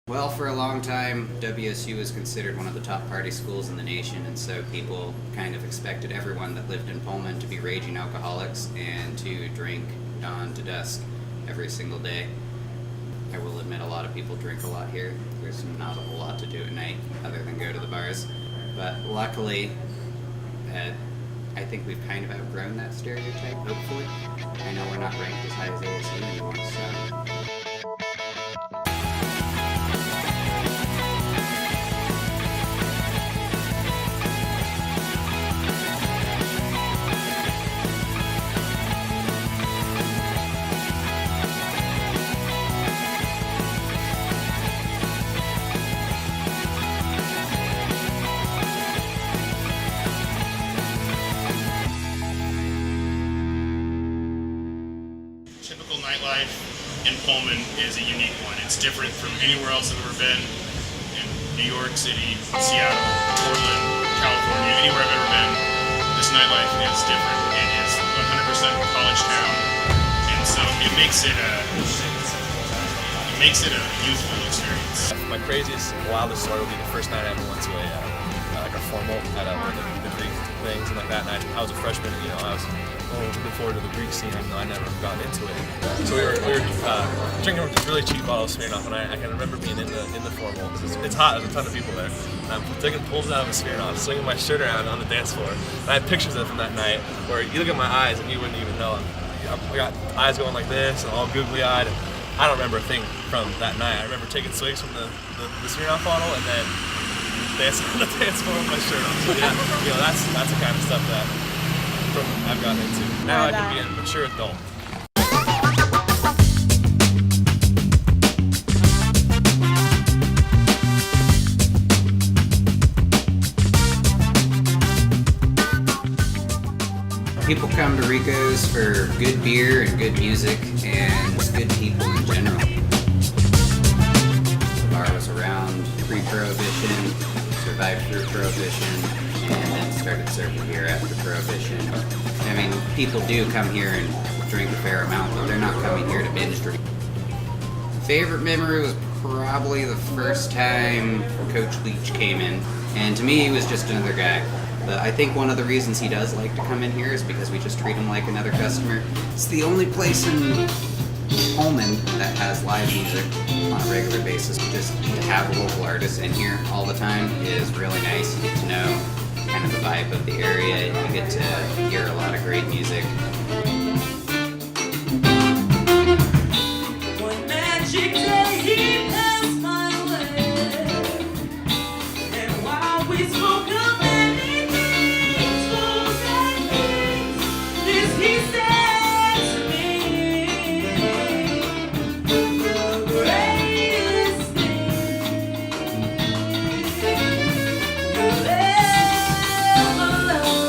Well, for a long time, WSU was considered one of the top party schools in the nation, and so people kind of expected everyone that lived in Pullman to be raging alcoholics and to drink dawn to dusk every single day. I will admit a lot of people drink a lot here. There's not a whole lot to do at night other than go to the bars. But luckily, I think we've kind of outgrown that stereotype, hopefully. I know we're not ranked as high as ASU anymore, so... Typical nightlife in Pullman is a unique one. It's different from anywhere else I've ever been. In New York City, Seattle, Portland, California, anywhere I've ever been, this nightlife is different. It is 100% a college town, and so it makes it a youthful experience. My craziest, wildest story would be the first night I ever went to a formal at one of the Greek things and like that. And I was a freshman, and I was looking forward to the Greek scene, even though I never gotten into it. So we were drinking a really cheap bottle of Smirnoff, and I can remember being in the formal because it's hot. There's a ton of people there, and I'm taking pulls out of a Smirnoff, swinging my shirt around on the dance floor. And I have pictures of it from that night where you look at my eyes and you wouldn't even know. I got eyes going like this and all googly-eyed. And I don't remember a thing from that night. I remember taking swigs from the Smirnoff bottle and then dancing on the dance floor with my shirt on. So yeah, that's the kind of stuff that I've gotten into. Now I can be a mature adult. People come to Rico's for good beer and good music and good people in general. The bar was around pre-Prohibition, survived through Prohibition, and then started serving beer after Prohibition. I mean, people do come here and drink a fair amount, but they're not coming here to binge drink. Favorite memory was probably the first time Coach Leach came in, and to me he was just another guy. But I think one of the reasons he does like to come in here is because we just treat him like another customer. It's the only place in Pullman that has live music on a regular basis. Just to have local artists in here all the time is really nice. You get to know kind of the vibe of the area, and you get to hear a lot of great music. One magic day he passed my way, and while we spoke of many things, this he said to me, the greatest thing you'll ever love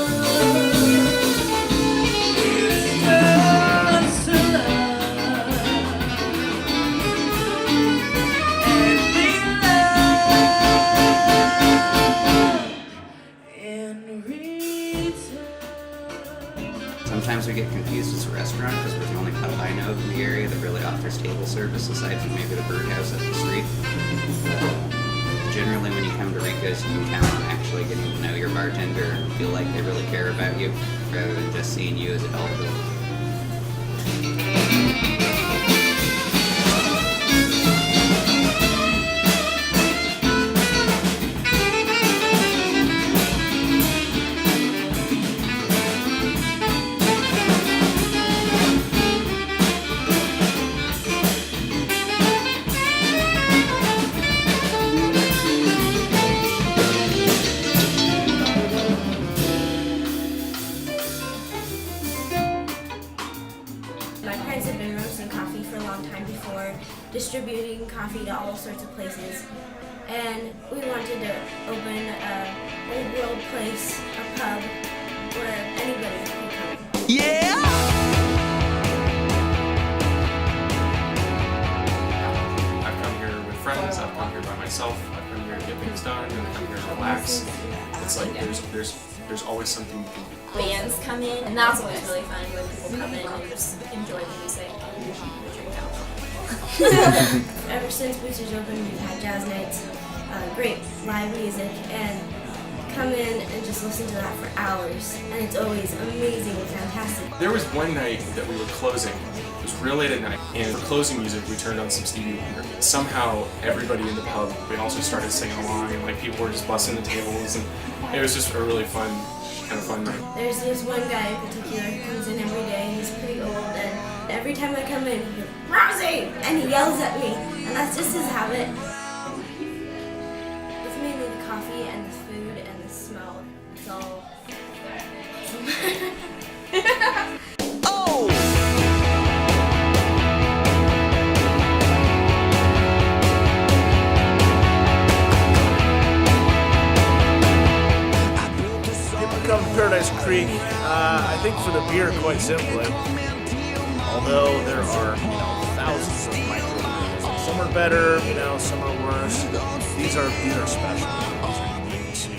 is just to love and be loved in return. Sometimes we get confused as a restaurant because we're the only pub I know of in the area that really offers table service aside from maybe the birdhouse up the street. Generally, when you come to Rico's, you can count on actually getting to know your bartender and feel like they really care about you rather than just seeing you as a dollar bill. My parents had been roasting coffee for a long time before, distributing coffee to all sorts of places. And we wanted to open a old world place, a pub, where anybody could come. Yeah! I've come here with friends, I've come here by myself, I've come here to get things done, and I've come here to relax. It's like there's always something you can do. Bands come in, and that's always really fun when people come in and just enjoy the music and drink alcohol. Ever since Boosters opened, we've had jazz nights, great live music, and come in and just listen to that for hours. And it's always amazing and fantastic. There was one night that we were closing. It was real late at night, and for closing music, we turned on some Stevie Wonder. Somehow, everybody in the pub, we also started singing along, and like people were just busting the tables, and it was just a really fun night. There's this one guy in particular who comes in every day. He's pretty old, and every time I come in, he goes, "Rosie!" and he yells at me, and that's just his habit. It's mainly the coffee and the food and the smell. It's all. Come to Paradise Creek, I think for the beer, quite simply. Although there are, thousands of microbrews. Some are better, some are worse. These are special. These are unique to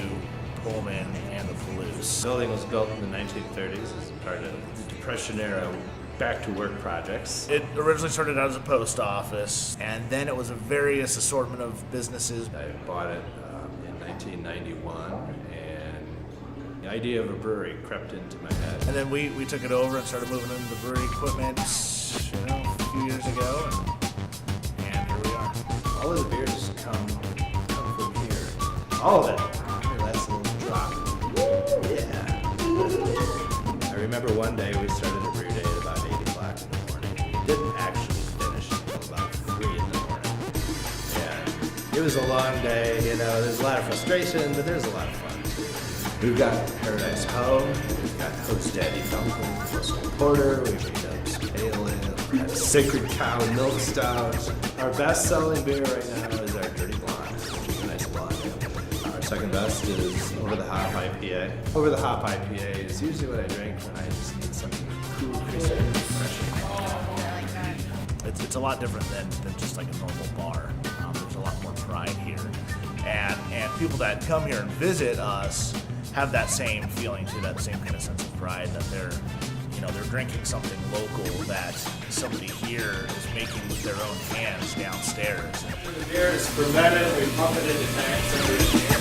Pullman and the Palouse. The building was built in the 1930s as part of the Depression era back-to-work projects. It originally started out as a post office, and then it was a various assortment of businesses. I bought it in 1991, and the idea of a brewery crept into my head. And then we took it over and started moving into the brewery equipment, a few years ago, and here we are. All of the beers come from here. All of it. Here, that's a little drop. Yeah. I remember one day we started the brew day at about 8 o'clock in the morning. We didn't actually finish until about 3 in the morning. And it was a long day, there's a lot of frustration, but there's a lot of fun. We've got Paradise Ho, we've got Host Daddy Dunkel, Coastal Porter, we've got some Pale Ale, we've got Sacred Cow Milk Stout. Our best-selling beer right now is our Dirty Blonde, which is a nice blonde ale. Our second best is Over the Hop IPA. Over the Hop IPA is usually what I drink when I just need something cool, crisp, and refreshing. It's a lot different than just like a normal bar. There's a lot more pride here. And people that come here and visit us have that same feeling too, that same kind of sense of pride that they're drinking something local that somebody here is making with their own hands downstairs. The beer is fermented, we pump it into tanks every year.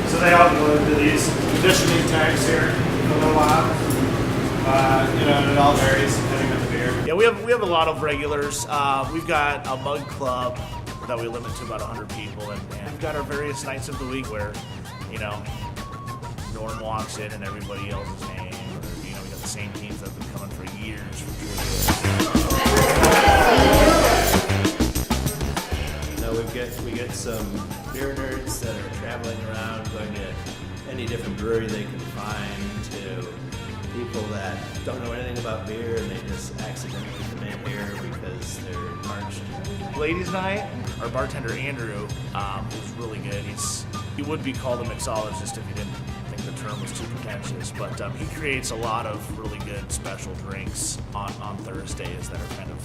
So they all go into these conditioning tanks here for a little while. And it all varies depending on the beer. Yeah, we have a lot of regulars. We've got a mug club that we limit to about 100 people, and we've got our various nights of the week where, Norm walks in and everybody yells his name. Or, we got the same teams that have been coming for years. We get some beer nerds that are traveling around, going to any different brewery they can find, to people that don't know anything about beer and they just accidentally come in here because they're parched. Ladies' night, our bartender Andrew is really good. He would be called a mixologist if he didn't think the term was too pretentious, but he creates a lot of really good special drinks on Thursdays that are kind of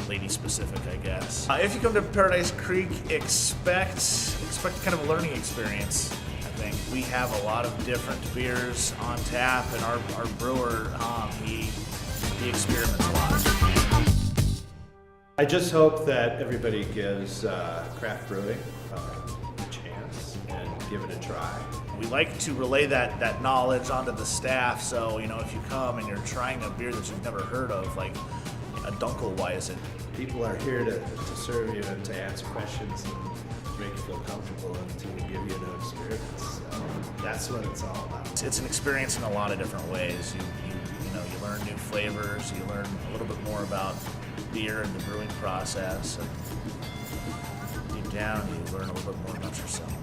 lady-specific, I guess. If you come to Paradise Creek, expect kind of a learning experience. I think we have a lot of different beers on tap, and our brewer, he experiments a lot. I just hope that everybody gives craft brewing a chance and give it a try. We like to relay that knowledge onto the staff, so if you come and you're trying a beer that you've never heard of, like a Dunkel, why is it? People are here to serve you and to answer questions and make you feel comfortable and to give you an experience. So that's what it's all about. It's an experience in a lot of different ways. You learn new flavors, you learn a little bit more about beer and the brewing process, and deep down you learn a little bit more about yourself.